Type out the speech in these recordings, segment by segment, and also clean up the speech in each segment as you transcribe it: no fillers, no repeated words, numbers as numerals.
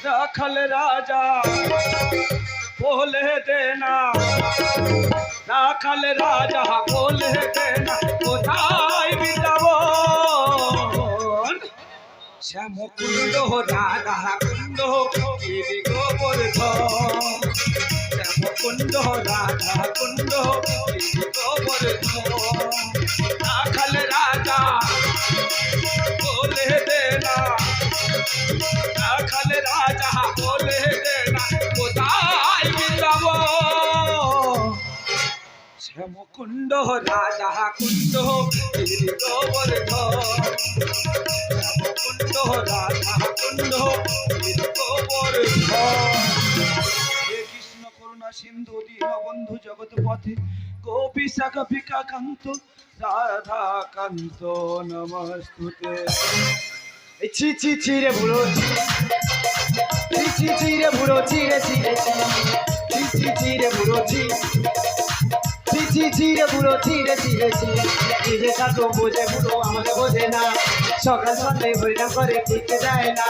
রাখাল রাজা বলে দেনা, রাখাল রাজা বলে দেনা কোথায় বিতাব। শ্যামকুণ্ড রাধা কুণ্ড গিরি গোবর্ধন, শ্যামকুণ্ড রাধা কুণ্ড গিরি গোবর্ধন। রাখাল রাজা বলে দেনা, রাখাল রাজা বলে দেনা কোথায় বিতাব। শ্যামকুণ্ড রাধা কুণ্ড গিরি গোবর্ধন, শ্যামকুণ্ড রাধা কুণ্ড গিরি গোবর্ধন। হে কৃষ্ণ করুণা সিন্ধু দীনবন্ধু জগৎপথে গোপী শাখা ফিকা কান্ত রাধা কান্ত নমস্তুতে। ছি ছি ছি রে বুড়ো, ছি ছি ছি রে বুড়ো, ছি রে ছি রে ছি ছি ছি রে বুড়ো, ছি ছি ছি রে বুড়ো, ছি রে ছি রে ছি। নিজে থাকো বোঝে বুড়ো আমাকে বোঝে না, সকাল সন্ধ্যায় হরিনাম করে ঠিক যায় না।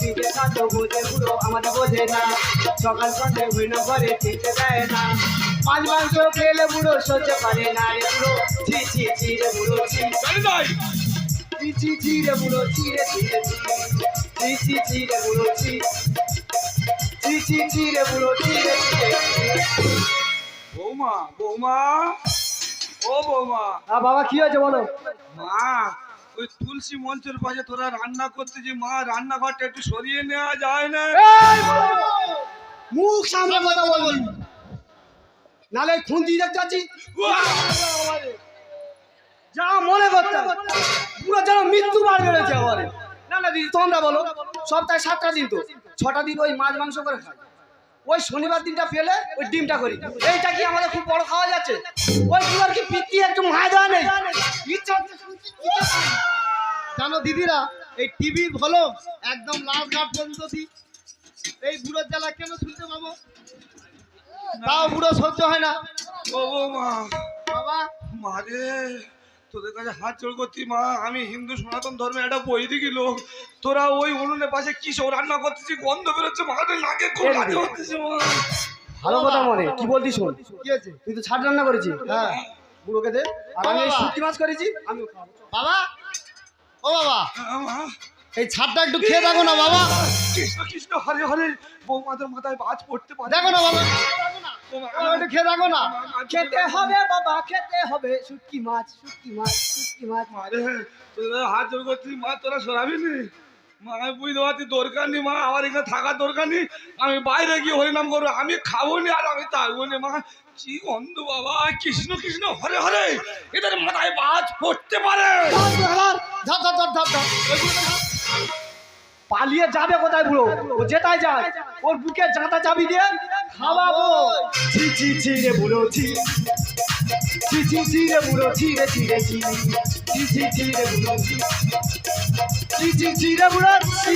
নিজে থাকো বোঝে বুড়ো আমাকে বোঝে না, সকাল সন্ধ্যায় হরিনাম করে ঠিক যায় না। মাছ মাংস খেলে বুড়ো সহ্য করে না রে বুড়ো, ছি ছি ছি রে বুড়ো, ছি ছি ছি ছি রে বুড়ো, ছি রে ছি রে ছি ছি ছি রে বুড়ো, ছি ছি ছি রে বুড়ো, ছি রে ছি রে ছি। বৌমা বৌমা ও বৌমা। বাবা কি হয়েছে বলো? মা ওই তুলসী মঞ্চের পাশে তোরা রান্না করতেছি, মা রান্নাঘরটা একটু সরিয়ে নেওয়া যায় না? মুখ সামনে কথা বলবি, নালে খুন্তি দেখছি যা মনে করতে পুরো যেন মৃত্যুবার বেড়েছে আমার। না না দিদি তোমরা বলো, সপ্তাহে 7টা দিন তো 6টা দিন ওই মাছ মাংস করে খাই, ওই শনিবার দিনটা পেলে ওই ডিমটা করি। এইটা কি আমাদের খুব বড় খাওয়া যাচ্ছে? ওইগুলোর কি পিত্তি একটু মায় দেওয়া নেই? ইচ্ছা জানো দিদিরা, এই টিভির ভলম একদম লাল ঘাট পর্যন্ত দিই। এই বুড়োর জ্বালা কেন শুনতে পাবো? তাও বুড়ো সহ্য হয় না। ও বৌমা বাবা মা রে, তোদের কাছে হাত জোড় করছি মা, আমি হিন্দু সনাতন ধর্মের একটা বৈদিক লোক, তোরা ওই উনুনের পাশে কি সব রান্না করতেছি, গন্ধ বেরোচ্ছে মাথায় নাকে খুব লাগে হচ্ছে মা। ভালো কথা মনে কি বলতি শোন, কি আছে? তুই তো ছাড় রান্না করেছিস, হ্যাঁ বুড়োকে দে। আর আমি এই শুটকি মাছ করেছি, আমি বাবা, ও বাবা মা, এই ছাদটা একটু খেয়ে দেখো না বাবা, কৃষ্ণ কৃষ্ণ হরে হরে, বৌমাদের মাথায় বাজ পড়তে পারে। দেখো না বাবা, বৌমা, একটু খেয়ে দেখো না। খেতে হবে বাবা, খেতে হবে শুটকি মাছ, শুটকি মাছ, শুটকি মাছ। মা রে, তোদের হাত জোড় করছি মা, তোরা সরাবি নি মা, আমি বুঝতে পারছি দরকার নেই মা, আমার এখানে থাকার দরকার নেই, আমি বাইরে গিয়ে হরিনাম করবো, আমি খাবো নি আর আমি থাকবো নি মা। কি গন্ধ বাবা, কৃষ্ণ কৃষ্ণ হরে হরে, এদের মাথায় বাজ পড়তে পারে। ধর ধর ধর ধর ধর। পালিয়ে যাবে কোথায় বুড়ো? ও যেটাই যায় ওর বুকে জাঁতা চাবি দিয়ে খাওয়াবো। ছি ছি ছি রে বুড়ো, ছি ছি ছি ছি রে বুড়ো, ছি রে ছি রে ছি ছি ছি ছি রে বুড়ো, ছি ছি ছি ছি রে বুড়ো, ছি।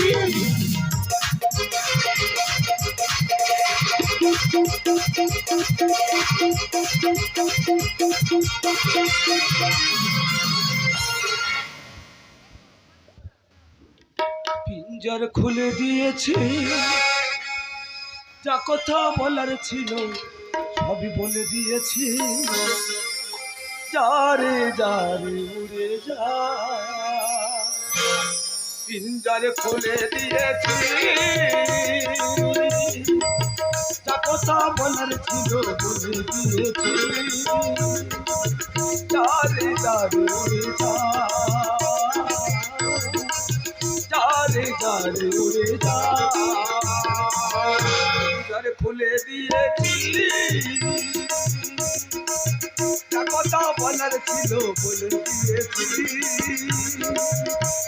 পিঞ্জর খুলে দিয়েছি, যা কথা বলার ছিল সবই বলে দিয়েছি, যারে যারে উড়ে যা। পিঞ্জর খুলে দিয়েছি, যা কথা বলার ছিল বলে দিয়েছি, যারে যারে উড়ে যা, যারে যারে উড়ে যা। পিঞ্জর খুলে দিয়েছি, যা কথা বলার ছিল বলে দিয়েছি,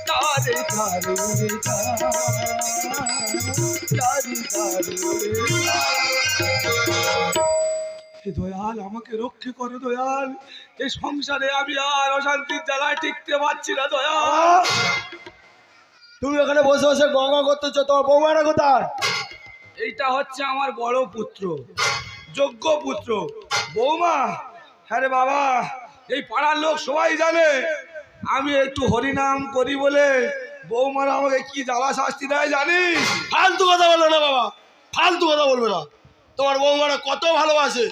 যারে যারে উড়ে যা, যারে যারে উড়ে যা। হে দয়াল, আমাকে রক্ষা করো দয়াল, এই সংসারে আমি আর অশান্তির জ্বালায় টিকতে পারছি না দয়াল। তুমি ওখানে বসে বসে গঙ্গা করতেছো, তোমার বৌমাটা কোথায়? এইটা হচ্ছে আমার বড় পুত্র, যোগ্য পুত্র। বৌমা, হ্যাঁ রে বাবা, এই পাড়ার লোক সবাই জানে আমি একটু হরিনাম করি বলে বৌমারা আমাকে কি জ্বালা শাস্তি দেয় জানিস? ফালতু কথা বলো ফালতু কথা বলবে না। তোমার বৌমারা কত ভালোবাসে।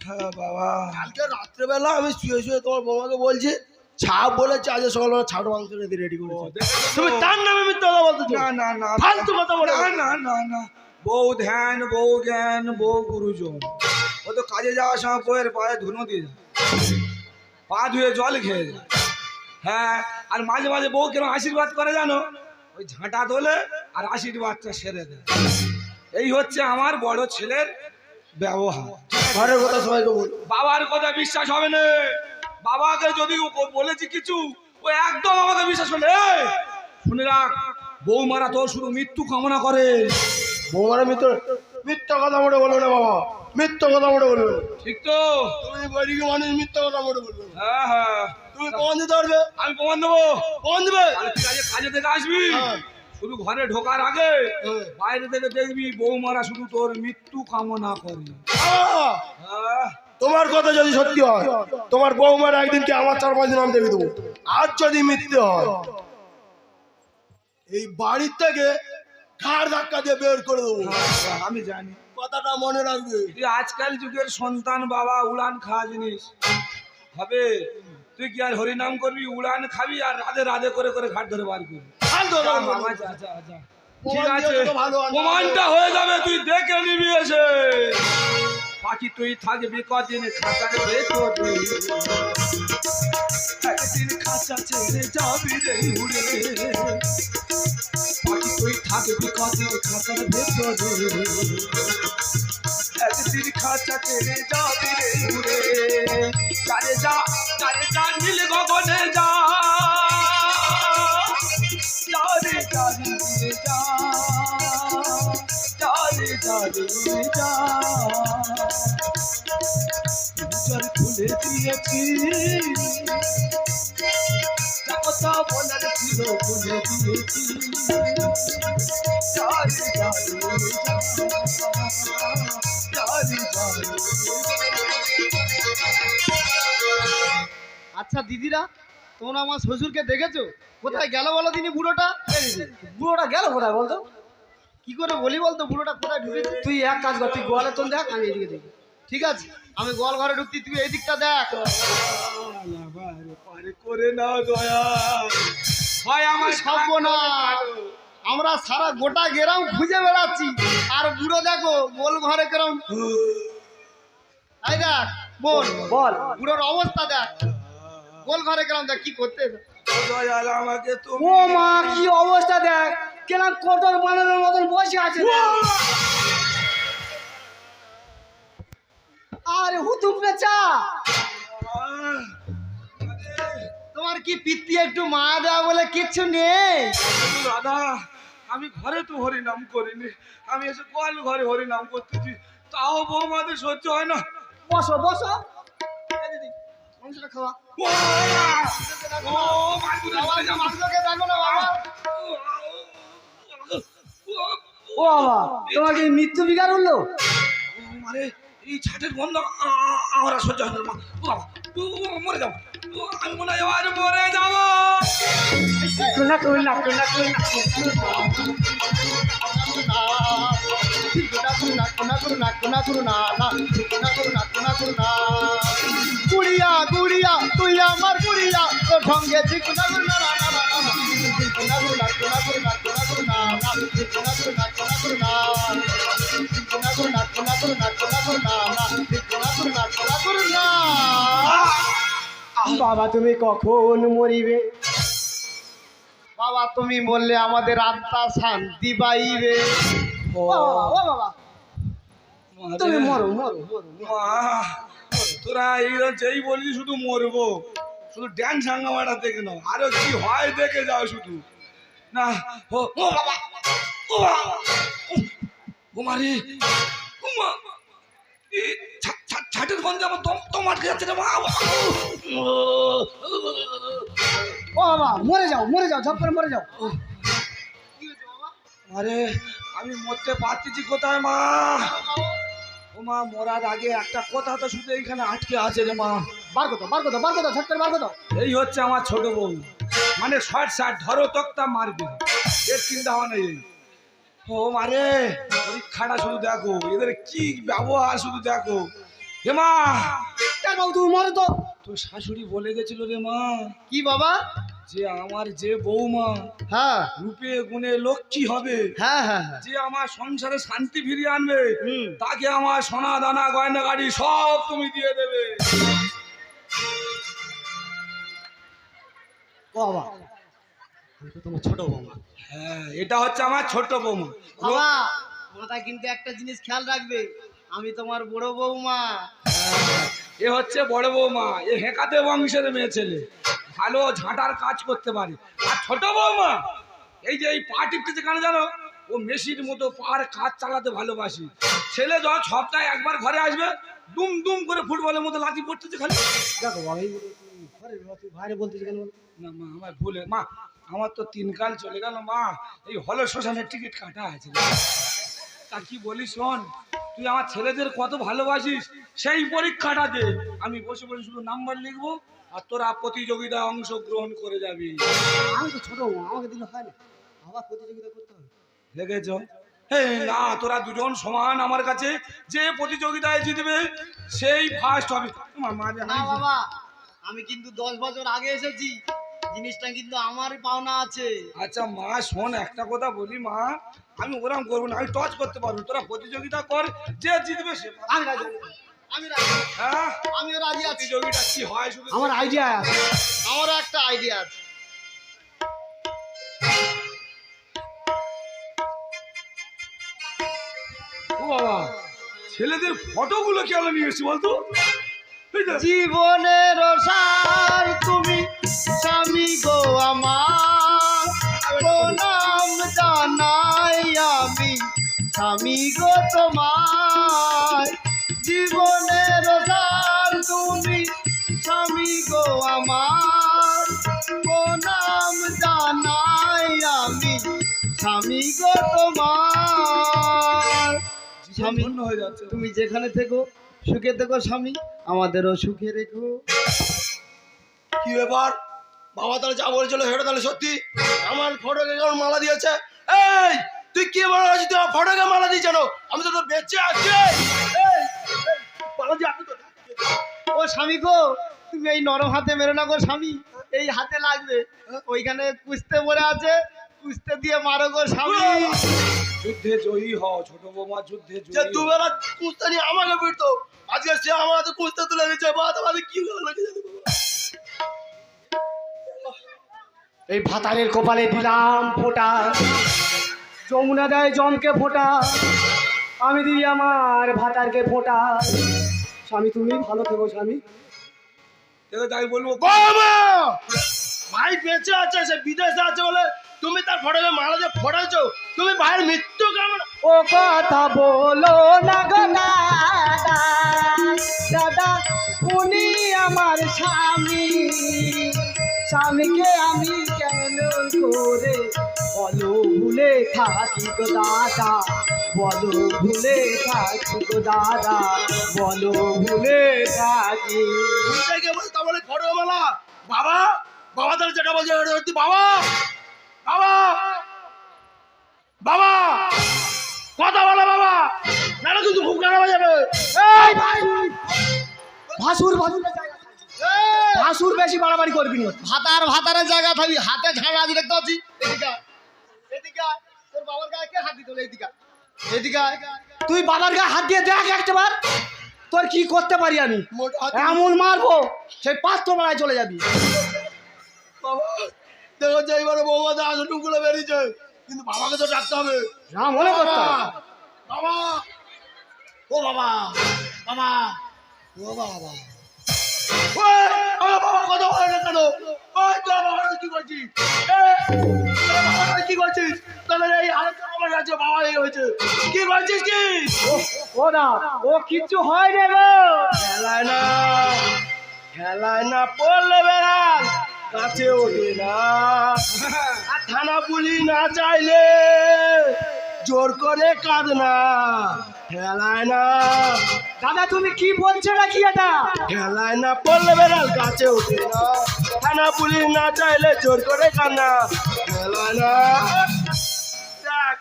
হ্যাঁ বাবা, কালকে রাত্রেবেলা আমি শুয়ে শুয়ে তোমার বৌমাকে বলছি ছাপ বলেছে আজ সকালবেলা ছাট মাংস রেডি ও, করেছে। দেখেছো তো? তুমি তার নামে মিথ্যা কথা বলতেছো। না না না, ফালতু কথা বলে না না না না, বউ ধ্যান, বউ জ্ঞান, বউ গুরুজন। ও তো কাজে যাওয়ার সময় বউয়ের পায়ে ধুনো দিয়ে যায়, পা ধুয়ে জল খেয়ে যায়। হ্যাঁ, আর মাঝে মাঝে বউ কেন আশীর্বাদ করে জানো? ওই ঝাঁটা তোলে আর আশীর্বাদটা সেরে দেয়। এই হচ্ছে আমার বড় ছেলের ব্যবহার। ঘরের কথা সবাইকে বল। বাবার কথা বিশ্বাস হবে না। বাবাকে যদি বলেছি কিছু, ও একদম আমাকে বিশ্বাস করে। এই, শুনে রাখ, বৌমারা তো শুধু মৃত্যু কামনা করে। বৌমারা মিথ্যা কথা মোটে বলবে না বাবা, মিথ্যা কথা মোটে বলবে না। ঠিক তো? তুমি বৈদিক মানুষ মিথ্যা কথা মোটে বলবে না। হ্যাঁ হ্যাঁ, তুমি প্রমাণ দিতে পারবে? আমি প্রমাণ দেবো। প্রমাণ দিবে? তাহলে তুই আজকে কাজে থেকে আসবি, হ্যাঁ। শুধু ঘরে ঢোকার আগে হ্যাঁ। বাইরে থেকে দেখবি বৌমারা শুধু তোর মৃত্যু কামনা করে। বাবা, হ্যাঁ, তোমার কথা যদি সত্যি হয়, তোমার বৌমার একদিনকে আমার 4-5 দিন আমি দেখে দেবো। আর যদি মিথ্যে হয়, এই বাড়ির থেকে ঘাড় ধাক্কা দিয়ে বের করে দেবো। হ্যাঁ, আমি জানি। কথাটা মনে রাখবে। তুই আজকাল যুগের সন্তান বাবা, উড়ান খাওয়া জিনিস হবে। তুই কি আর হরিনাম করবি, উড়ান খাবি আর রাধে রাধে করে করে ঘাট ধরে বার করবি। ফালতু কথা যা বলবে না। বাবা, যা যা যা। ঠিক প্রমাণ আছে, দিলে তো ভালো হয় না। প্রমাণটা হয়ে যাবে, তুই দেখে নিবি এসে। পাখি তুই থাকবি কদিন খাঁচার ভেতরে, একদিন খাঁচা ছেড়ে যাবি রে উড়ে। পাখি তুই থাকবি কদিন খাঁচার ভেতরে, একদিন খাঁচা ছেড়ে যাবি রে উড়ে। চারে যা, চারে যা, নীল গগনে যা, চারে চারে যা, চারে চারে যা। জল খুলে দিয়েছি, যা কথা বলার ছিল খুলে দিয়েছি। চারে চারে যা, চারে চারে যা। আচ্ছা দিদিরা, তোমরা আমার শ্বশুরকে দেখেছো? কোথায় গেল বলো দিনি বুড়োটা? বুড়োটা গেল কোথায় বলতো? কি করে বলি বলতো, বুড়োটা কোথায় ঢুকেছে? তুই এক কাজ কর, তুই গোয়ালে তোল দেখ, আমি এদিকে দেখি। ঠিক আছে, আমি গোয়াল ঘরে ঢুকতি, তুই এই দিকটা দেখ। পারে করে নাও দয়া, হয় আমার সব না, আমরা সারা গোটা গ্রাম খুঁজে বেড়াচ্ছি, আর বুড়ো দেখো গোল ঘরে কেরম। এই দেখ বল, বল। বুড়োর অবস্থা দেখ, গোল ঘরে কেরম দেখ কি করতে। দয়াল আমাকে তো ও মা, কি অবস্থা দেখ, কেলাম কতর বানানোর মতন বসে আছে দেখ। আরে হুতুম পেঁচা, তোমার কি পিত্তি একটু মায়া দেওয়া বলে কিচ্ছু নেই? দাদা, আমি ঘরে তো হরিনাম করিনি, আমি এসে গোয়াল ঘরে হরিনাম করতেছি, তাও বৌমাদের সহ্য হয় না। বসো বসো। এই দিদি, মাংসটা খাওয়া। ও মাগুরে বাবা, চলে যা, মাংসকে দেখো না বাবা। ও বাবা, তোমার কি মৃত্যু বিকার হলো? মানে এই ছাটের গন্ধ আমার আর সহ্য হয় না। ও বাবা, ও মরে যাবো, আমি মনে হয় আর মরে যাবো। না করুন না, করুন না, করুন না। গুড়িয়া গুড়িয়া তুই আমার গুড়িয়া, তোর সঙ্গে চিকুনা গুড় না না না না না, চিকুনা গুড় না চিকুনা গুড় না চিকুনা গুড় না না, চিকুনা গুড় না চিকুনা গুড় না, চিকুনা গুড় না চিকুনা গুড় না চিকুনা গুড় না না, চিকুনা গুড় না চিকুনা গুড় না। বাবা তুমি কখন মরিবে? বাবা তুমি বললে আমাদের আত্মা শান্তি পাইবে। ও বাবা, তুমি মরো মরো মরো। মা, তোরা এইরকম যেই বললি শুধু মরবো, শুধু ড্যান্স হাঙ্গামাটা দেখে নাও, আরো কি হয় দেখে যাও শুধু। না ও ও বাবা, ও বাবা, ও মারে, ও মা, এই ছাটের গন্ধে আমার দম আটকে যাচ্ছে রে মা। ও বাবা, মরে যাও মরে যাও, ঝপ করে মরে যাও। আরে আমি মরতে পারতেছি কোথায় মা? ও মা, মরার আগে একটা কথা তো শুধু এইখানে আটকে আছে রে মা। বার করো বার করো বার করো, ঝপ করে বার করো। এই হচ্ছে আমার ছোট বউ, মানে শর্ট ধরো তক্তা মারবে, এর চিন্তা ভাবনা নেই। ও ও মারে পরীক্ষাটা শুধু দেখো, এদের কি ব্যবহার শুধু দেখো। হে মা, বাবু তুমি মরে তো। তোর শাশুড়ি বলে গেছিল রে মা, কি বাবা? যে আমার যে বৌমা হ্যাঁ রূপে গুণে লক্ষ্মী হবে, হ্যাঁ হ্যাঁ হ্যাঁ যে আমার সংসারে শান্তি ফিরিয়ে আনবে, হুম। তাকে আমার সোনা দানা গয়না গাড়ি সব তুমি দিয়ে দেবে। বাবা আমি তো তোমার ছোট বাবা। হ্যাঁ, এটা হচ্ছে আমার ছোট বৌমা। বাবা মাথায় কিন্তু একটা জিনিস খেয়াল রাখবে, আমি তোমার বড় বৌমা। এ হচ্ছে বড় বৌমা, এ হেঁকাতে বংশের মেয়ে ছেলে, ভালো ঝাঁটার কাজ করতে পারে। আর ছোট বৌমা এই যে এই পা টিপতেছে কেন জানো? ও মেশির মতো পার কাজ চালাতে ভালোবাসি। ছেলে যখন সপ্তাহে একবার ঘরে আসবে, দুম দুম করে ফুটবলের মতো লাথি পড়তেছে খালি। দেখো বাবা এইগুলো তুমি ঘরে তুই বাইরে বলতেছি কেন বলো? না মা, আমার ভুলে মা, আমার তো 3 কাল চলে গেল মা, এই হলো শ্মশানের টিকিট কাটা আছে। তা কি বলি শোন, তুই আমার ছেলেদের কত ভালোবাসিস, সেই পরীক্ষাটা দে। আমি বসে বসে শুধু নাম্বার লিখবো আর তোরা প্রতিযোগিতায় অংশগ্রহণ করে যাবি। আমি তো ছোট বাবা, আমাকে দিলে হয় না, আবার প্রতিযোগিতা করতে হবে। দেখেছ? না, তোরা দুজন সমান আমার কাছে, যে প্রতিযোগিতায় জিতবে সেই ফার্স্ট হবে। না বাবা, আমি কিন্তু 10 বছর আগে এসেছি, জিনিসটা কিন্তু আমারই পাওনা আছে। আচ্ছা মা শোন, একটা কথা বলি মা, আমি ওরকম করবো না, আমি টচ করতে পারবো, তোরা প্রতিযোগিতা কর, যে জিতবে সে পাবে। আমি রাজি, আমি রাজি, হ্যাঁ, আমিও রাজি আছি। প্রতিযোগিতা কি হয় শুধু আমার আইডিয়া আছে। আমারও একটা আইডিয়া আছে। ও বাবা, ছেলেদের ফটোগুলো কেন নিয়ে এসছি বলতো? এই যে, জীবনের সার তুমি স্বামী গো আমার, প্রণাম জানাই আমি স্বামী গো তোমার। জীবনের সার তুমি স্বামী গো আমার, প্রণাম জানাই আমি স্বামী গো তোমার। জীবন ধন্য হয়ে যাচ্ছে। তুমি যেখানে থেকো সুখে থেকো স্বামী, আমাদেরও সুখে রেখো। কি ব্যাপার বাবা, তাহলে যা বলেছিল সেটা তাহলে সত্যি? আমার ফটোকে কেমন মালা দিয়েছে? এই তুই কি বলা আছিস? তুই আমার ফটোকে মালা দিয়েছ কেন? আমি তো তোর বেঁচে আছি। এই, মালা দিয়ে আমি তো ও স্বামী গো, তুমি এই নরম হাতে মেরো না গো স্বামী, এই হাতে লাগবে, ওইখানে কুস্তে পড়ে আছে, কুস্তে দিয়ে মারো গো স্বামী। যুদ্ধে জয়ী হও ছোট বৌমা, যুদ্ধে যে জয়ী হও। দুবেলা কুস্তা নিয়ে আমাকে পিটতো, আজকে সে আমার হাতে কুস্তা তুলে দিচ্ছে। বা তোমাদের কি ভালো লাগে জানি বাবা। এই ভাতারের কপালে দিলাম ফোঁটা, যমুনা দেয় জমকে ফোঁটা, আমি দিই আমার ভাতারকে ফোঁটা। স্বামী তুমি ভালো থেকো স্বামী। দেখো তাই বলবো, বাবা ভাই বেঁচে আছে, সে বিদেশে আছে বলে তুমি তার ফটোকে মালা দিয়ে ফোটাইছো। তুমি ভাইয়ের মৃত্যু কেমন? ও কথা বলো না গো দাদা, দাদা উনি আমার স্বামী, স্বামীকে আমি কেন করে বলো ভুলে থাকি গো দাদা, বলো ভুলে থাকি গো দাদা, বলো ভুলে থাকি। বুঝতে বলছে তা বলে ফটো মালা। বাবা বাবা তাহলে যেটা বলছে ওটা সত্যি। বাবা বাবা বাবা কথা বলো বাবা, নাহলে কিন্তু খুব খারাপ হয়ে যাবে। এই ভাই, ভাসুর ভাসুর ভাসুর বেশি বাড়াবাড়ি করবি না। ভাতারের জায়গা থাকবি, হাতে ঝাড়া দিয়ে দেখতে পাচ্ছি। এদিকে আয়, এদিকে আয়। তোর বাবার গায়ে কে হাত দিত? এদিকে আয়, এদিকে আয়। তুই বাবার গায়ে হাত দিয়ে দেখ একটাবার, তোর কি করতে পারি আমি। মোটা হাত- এমন মারবো সেই পাত্র মারায় চলে যাবি। বাবা দেখো যে এইবারে বৌমাদের আসন গুলো বেরিয়েছে, কিন্তু বাবাকে তো ডাকতে হবে। না মনে করতে হবে। বাবা ও বাবা বাবা ও বাবা, ওই, আমার বাবা কথা বলে না কেন? ওই তোর বাবা কি করছিস? তোর বাবা কি করছিস? তাহলে এই হালকা আমার কাছে বাবা এই হয়েছে, কি করছিস কি? ও না, ও কিচ্ছু হয় রে গো। খেলায় না, খেলায় না পড়লে বেড়াল কাছে ওঠে না। আর থানা পুলিশ না চাইলে জোর করে কাঁদ না। খেলায় না, দাদা তুমি কি বলছো নাকি এটা? খেলায় না পড়লে বেড়াল কাছে ওঠে না। থানা পুলিশ না চাইলে জোর করে কাঁদ না। খেলায় না। দেখ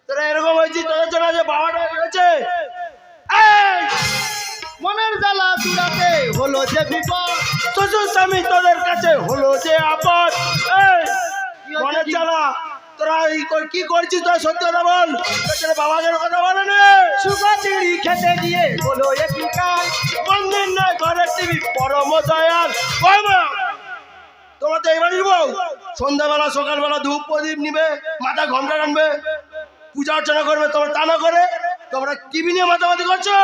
তোরা এরকম হয়েছিস, তোদের জন্য যে বাবাটা রয়েছে। এই মনের জ্বালা চূড়াতে হলো যে বিপদ। শ্বশুর স্বামী তোদের কাছে হলো যে আপদ। এই কি হয়েছে মনের কি? জ্বালা তোরা কি করছিস? তোরা সত্যি কথা বল, তোর বাবা যেন কথা বলে না। সুগা চিড়ি খেতে গিয়ে হলো একই কাজ। মন্দির নয় ঘরের টিভি পরম দয়াল। ওই মা, তোমরা তো এইবার নিব সন্ধ্যাবেলা সকালবেলা ধূপ প্রদীপ নিবে, মাথা ঘন্টা আনবে, পূজা অর্চনা করবে, তোমরা তা না করে তোমরা টিভি নিয়ে মাতামাতি করছো।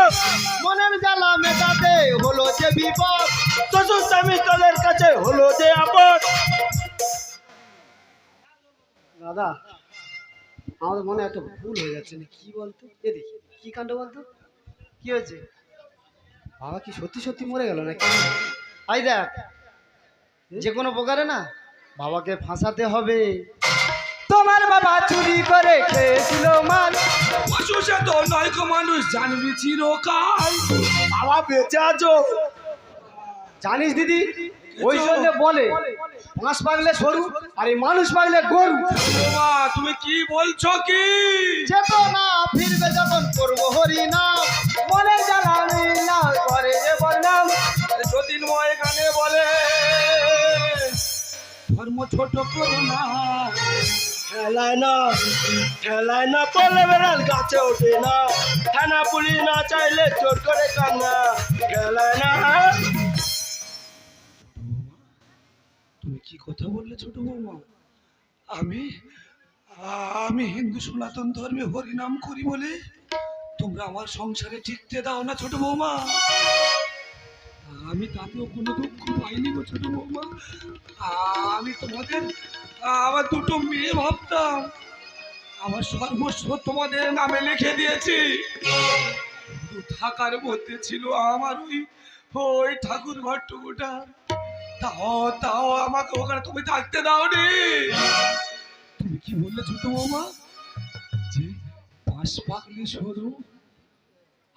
মনের জ্বালা মেটাতে হলো যে বিপদ। শ্বশুর স্বামী তোদের কাছে হলো যে আপদ। দাদা, আমাদের মনে একটা ভুল হয়ে যাচ্ছে না, কি বলতো? এদিকে কি কাণ্ড বলতো? কি হয়েছে? বাবা কি সত্যি সত্যি মরে গেল নাকি? আই দেখ, যে কোনো প্রকারে না বাবাকে ফাঁসাতে হবে। তোমার বাবা চুরি করে খেয়েছিল মাল। পশু সে তো নয় গো মানুষ, জানবি চিরকাল। বাবা বেঁচে আছো? জানিস দিদি, ওই জন্য বলে মাছ পাগলে সরু আর এই মানুষ পাগলে গরু। বাবা তুমি কি বলছো কি? যেত না ফিরবে যখন করবো হরি নাম। মনে জ্বালানি না করে যে বললাম। যতীনময় গানে বলে ধর্ম ছোট করো না। ঠেলায় না পড়লে বেড়াল গাছে ওঠে না, থানা পুলিশ না চাইলে চোর করে কান্না। খেলায় না। তুমি কি কথা বললে ছোট বৌমা? আমি আমি হিন্দু সনাতন ধর্মে হরিনাম করি বলে তোমরা আমার সংসারে টিকতে দাও না ছোট বৌমা? আমি তাতেও কোনো দুঃখ পাইনি গো ছোট বৌমা। আমি তোমাদের আমার দুটো মেয়ে ভাবতাম, আমার সর্বস্ব তোমাদের নামে লিখে দিয়েছি। শুধু থাকার মধ্যে ছিল আমার ওই ঠাকুর ঘরটুকুটা। তাও তাও আমাকে ওখানে তুমি থাকতে দাওনি। তুমি কি বললে ছোট বৌমা? যে পাশ পাগলে সরু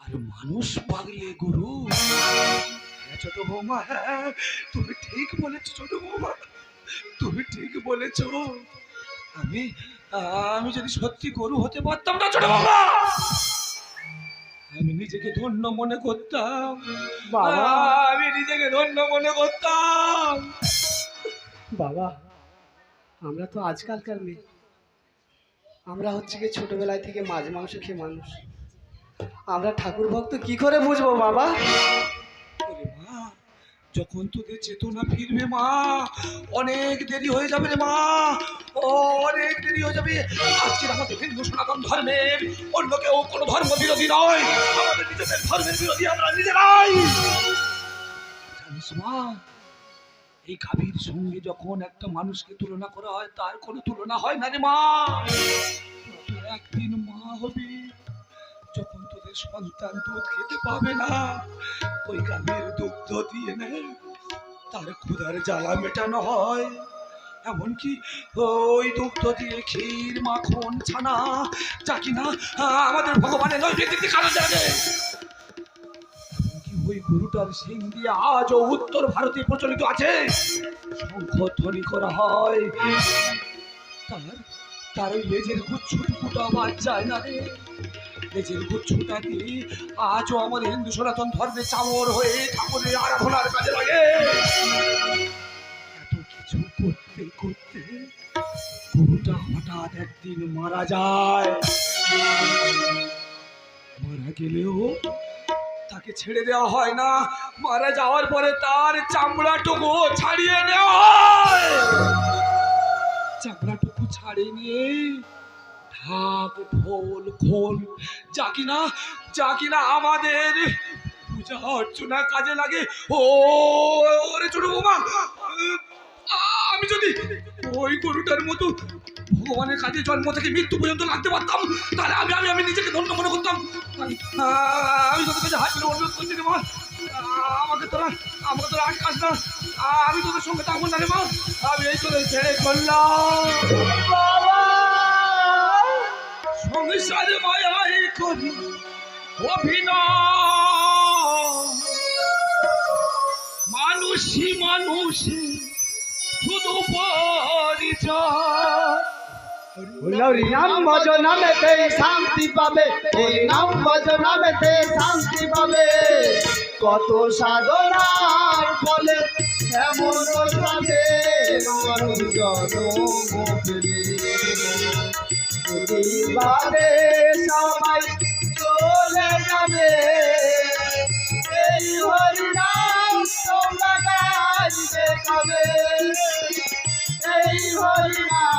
আর মানুষ পাগলে গরু। হ্যাঁ ছোট বৌমা, হ্যাঁ তুমি ঠিক বলেছো ছোট বৌমা, তুমি ঠিক বলেছো। আমি আমি যদি সত্যি গরু হতে পারতাম না ছোট বৌমা, আমি নিজেকে ধন্য মনে করতাম। বাবা। আমি নিজেকে ধন্য মনে করতাম। বাবা, আমরা তো আজকালকার মেয়ে, আমরা হচ্ছে কি ছোটবেলায় থেকে মাছ মাংস খেয়ে মানুষ। আমরা ঠাকুর ভক্ত কি করে বুঝবো বাবা? ওরে মা, যখন তোদের চেতনা ফিরবে মা, অনেক দেরি হয়ে যাবে রে মা, অনেক দেরি হয়ে যাবে। আজকের আমাদের হিন্দু সনাতন ধর্মের অন্য কেউ কোনো ধর্ম বিরোধী নয়, আমাদের নিজেদের ধর্মের বিরোধী আমরা নিজেরাই। জানিস মা, এই গাভীর সঙ্গে যখন একটা মানুষকে তুলনা করা হয় তার কোনো তুলনা হয় না রে মা। তুই একদিন মা হবি, যখন তোদের সন্তান দুধ খেতে পাবে না, ওই গাভীর দুগ্ধ দিয়ে নেয় তার ক্ষুধার জ্বালা মেটানো হয়। এমনকি ওই দুগ্ধ দিয়ে ক্ষীর মাখন ছানা যা কিনা আমাদের ভগবানের নৈবেদ্যে কারণ জানে। এমনকি ওই গরুটার শিং দিয়ে আজও উত্তর ভারতে প্রচলিত আছে, শঙ্খধ্বনি করা হয়। তার ওই লেজের গুচ্ছটুকুটা বাদ যায় না রে। লেজের গুচ্ছটা দিয়ে আজও আমাদের হিন্দু সনাতন ধর্মে চামর হয়ে ঠাকুরের আরাধনার কাজে লাগে। এত কিছু করতে করতে গরুটা হঠাৎ একদিন মারা যায়। মারা গেলেও তাকে ছেড়ে দেওয়া হয় না, মারা যাওয়ার পরে তার চামড়াটুকু ছাড়িয়ে নেওয়া হয়। চামড়াটুকু ছাড়িয়ে নিয়ে ঢাক ঢোল খোল যা কিনা আমাদের পূজা অর্চনা কাজে লাগে। ওরে ছোট বৌমা, আমি যদি ওই গরুটার মতো ভগবানের কাজে জন্ম থেকে মৃত্যু পর্যন্ত লাগতে পারতাম, তাহলে আমি নিজেকে ধন্য মনে করতাম। আমি তোদের কাছে হাত তুলে অনুরোধ করছি রে মা, আমাকে তোরা আটকাস না। আমি তোদের সঙ্গে থাকবো না রে মা, আমি এই তোদের ছেড়ে করলাম। সংসারে মায়াই করি অভিনয়, মানুষই শুধু পরিচয়। হরি নাম ভজনামেতে শান্তি পাবে, এই নাম ভজনামেতে শান্তি পাবে। কত সাধনার ফলে এমন সাধে মানুষ জন্ম পেলে। প্রতিবারে সবাই চলে যাবে, এই হরি নাম তোমরা গাইতে পাবে, এই হরি নাম